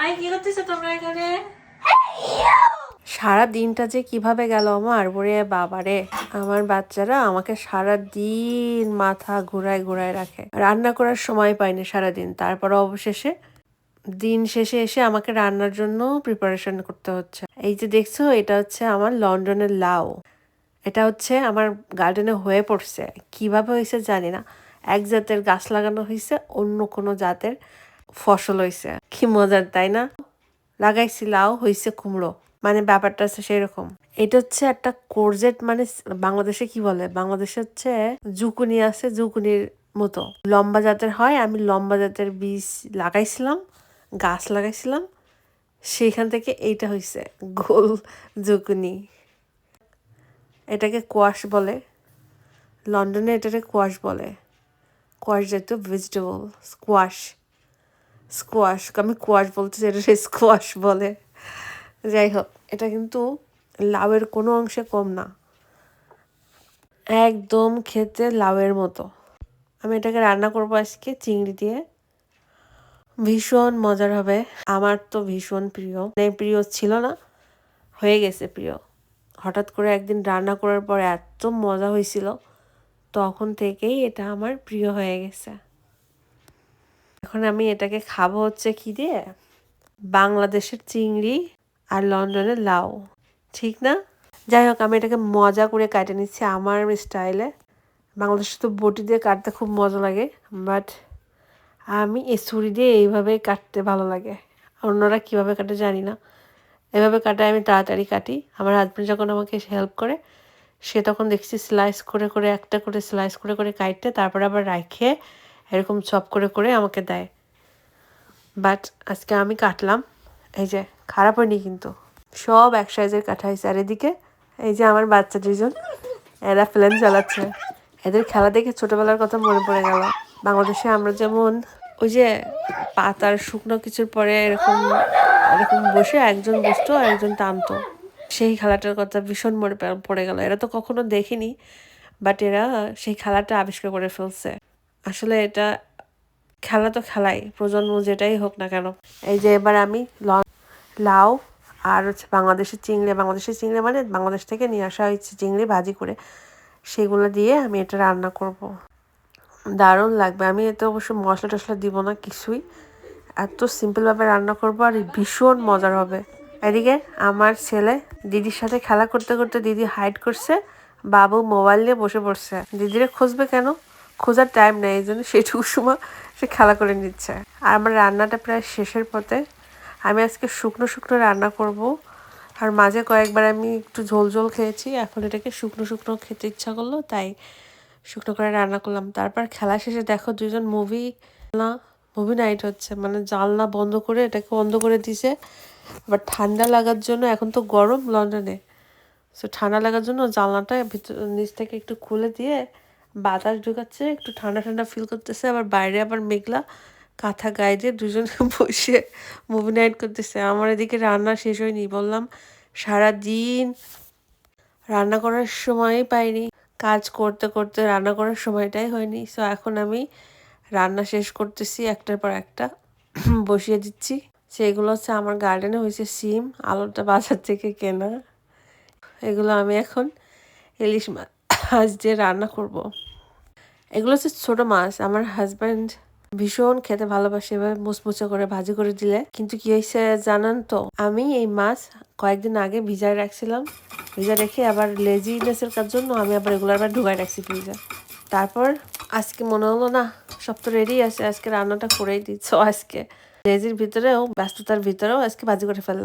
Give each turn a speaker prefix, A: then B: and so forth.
A: I কি করতেছো তোমরা এখানে?
B: সারা দিনটা যে কিভাবে গেল আমার ওরে বাবারে। আমার বাচ্চারা আমাকে সারা দিন মাথা ঘুরায় ঘুরায় রাখে, রান্না করার সময় পাইনি সারাদিন। তারপর অবশেষে দিন শেষে এসে আমাকে রান্নার জন্য প্রিপারেশন করতে হচ্ছে। এই যে দেখছো, এটা হচ্ছে আমার লন্ডনের লাউ। এটা হচ্ছে আমার গার্ডেনে হয়ে পড়ছে, কিভাবে হয়েছে জানি না। এক জাতের গাছ লাগানো হয়েছে, অন্য কোনো জাতের ফসল হয়েছে। কি মজার তাই না? লাগাইছি লাউ, হয়েছে কুমড়ো, মানে ব্যাপারটা হচ্ছে সেরকম। এটা হচ্ছে একটা কোরজেট, মানে বাংলাদেশে কি বলে, বাংলাদেশে হচ্ছে জুকুনি আছে, জুকুনির মতো লম্বা জাতের হয়। আমি লম্বা জাতের বীজ লাগাইছিলাম, গাছ লাগাইছিলাম, সেইখান থেকে এইটা হয়েছে গোল জুকুনি। এটাকে কোয়াশ বলে, লন্ডনে এটাকে কোয়াশ বলে। কোয়াশ জাতীয় ভেজিটেবল, স্কোয়াশ। স্কোয়াশ, আমি কোয়াশ বলতেছি, এটা স্কোয়াশ বলে। যাই হোক, এটা কিন্তু লাউয়ের কোনো অংশে কম না, একদম খেতে লাউয়ের মতো। আমি এটাকে রান্না করবো আজকে চিংড়ি দিয়ে, ভীষণ মজার হবে। আমার তো ভীষণ প্রিয়, প্রিয় ছিল না, হয়ে গেছে প্রিয়। হঠাৎ করে একদিন রান্না করার পর এত মজা হয়েছিল, তখন থেকেই এটা আমার প্রিয় হয়ে গেছে। এখন আমি এটাকে খাবো হচ্ছে কি দিয়ে, বাংলাদেশের চিংড়ি আর লন্ডনের লাউ, ঠিক না? যাই হোক, আমি এটাকে মজা করে কাটে নিচ্ছি আমার স্টাইলে। বাংলাদেশে তো বটি দিয়ে কাটতে খুব মজা লাগে, বাট আমি এই ছুরি দিয়ে এইভাবেই কাটতে ভালো লাগে। অন্যরা কীভাবে কাটে জানি না, এভাবে কাটে আমি তাড়াতাড়ি কাটি। আমার হাজব্যান্ড যখন আমাকে হেল্প করে, সে তখন দেখছি স্লাইস করে করে, একটা করে স্লাইস করে করে কাটতে, তারপরে আবার রাখে এরকম চপ করে করে আমাকে দেয়। বাট আজকে আমি কাটলাম, এই যে খারাপ হয়নি কিন্তু, সব এক সাইজের কাটা হয়েছে। আর এদিকে এই যে আমার বাচ্চা দুজন, এরা প্লেন চালাচ্ছে। এদের খেলা দেখে ছোটবেলার কথা মনে পড়ে গেল। বাংলাদেশে আমরা যেমন ওই যে পাতার শুকনো কিছুর পরে এরকম এরকম বসে একজন বসতো আর একজন টানতো, সেই খেলাটার কথা ভীষণ মনে পড়ে গেল। এরা তো কখনো দেখিনি, বাট এরা সেই খেলাটা আবিষ্কার করে ফেলছে। আসলে এটা খেলা তো খেলাই, প্রজন্ম যেটাই হোক না কেন। এই যে এবার আমি লাউ আর হচ্ছে বাংলাদেশের চিংড়ি মানে বাংলাদেশ থেকে নিয়ে আসা হয়েছে চিংড়ি ভাজি করে, সেগুলো দিয়ে আমি এটা রান্না করব। দারুণ লাগবে। আমি এতে অবশ্য মশলা টশলা দিব না কিছুই, এত সিম্পলভাবে রান্না করবো, আর ভীষণ মজার হবে। এদিকে আমার ছেলে দিদির সাথে খেলা করতে করতে, দিদি হাইড করছে, বাবু মোবাইল নিয়ে বসে পড়ছে। দিদিরে খুঁজবে কেন, খোঁজার টাইম নেই, এই জন্য সেটুকু সময় সে খেলা করে নিচ্ছে। আর আমার রান্নাটা প্রায় শেষের পথে। আমি আজকে শুকনো শুকনো রান্না করব, আর মাঝে কয়েকবার আমি একটু ঝোল ঝোল খেয়েছি, এখন এটাকে শুকনো শুকনো খেতে ইচ্ছা করলো, তাই শুকনো করে রান্না করলাম। তারপর খেলা শেষে দেখো দুজন মুভি নাইট হচ্ছে, মানে জানলা বন্ধ করে এটাকে বন্ধ করে দিছে। আবার ঠান্ডা লাগার জন্য, এখন তো গরম লন্ডনে, সো ঠান্ডা লাগার জন্য জানলাটা ভিতর নিচ থেকে একটু খুলে দিয়ে বাতাস ঢুকাচ্ছে, একটু ঠান্ডা ঠান্ডা ফিল করতেছে। আবার বাইরে আবার মেঘলা, কাঁথা গায়ে দিয়ে দুজনে বসে মুভি নাইট করতেছে। আমার এদিকে রান্না শেষ হয়নি, বললাম সারাদিন রান্না করার সময়ই পাইনি, কাজ করতে করতে রান্না করার সময়টাই হয়নি। সো এখন আমি রান্না শেষ করতেছি, একটার পর একটা বসিয়ে দিচ্ছি। সেগুলো হচ্ছে আমার গার্ডেনে হয়েছে সিম, আলুটা বাজার থেকে কেনা। এগুলো আমি এখন ইলিশ মাছ দিয়ে রান্না করব। এগুলো হচ্ছে ছোট মাছ, আমার হাজব্যান্ড ভীষণ খেতে ভালোবাসে এভাবে মুচমুচে করে ভাজি করে দিলে। কিন্তু কি হয়েছে জানান তো, আমি এই মাছ কয়েকদিন আগে ভিজায় রাখছিলাম, ভিজা রেখে আবার লেজিনেসের কার জন্য আমি আবার এগুলো আবার ঢুকাই রাখছি ফ্রিজে। তারপর আজকে মনে হলো না, সব তো রেডি আছে, আজকে রান্নাটা করেই দিচ্ছ। আজকে লেজির ভিতরেও, ব্যস্ততার ভিতরেও আজকে ভাজি করে ফেললাম।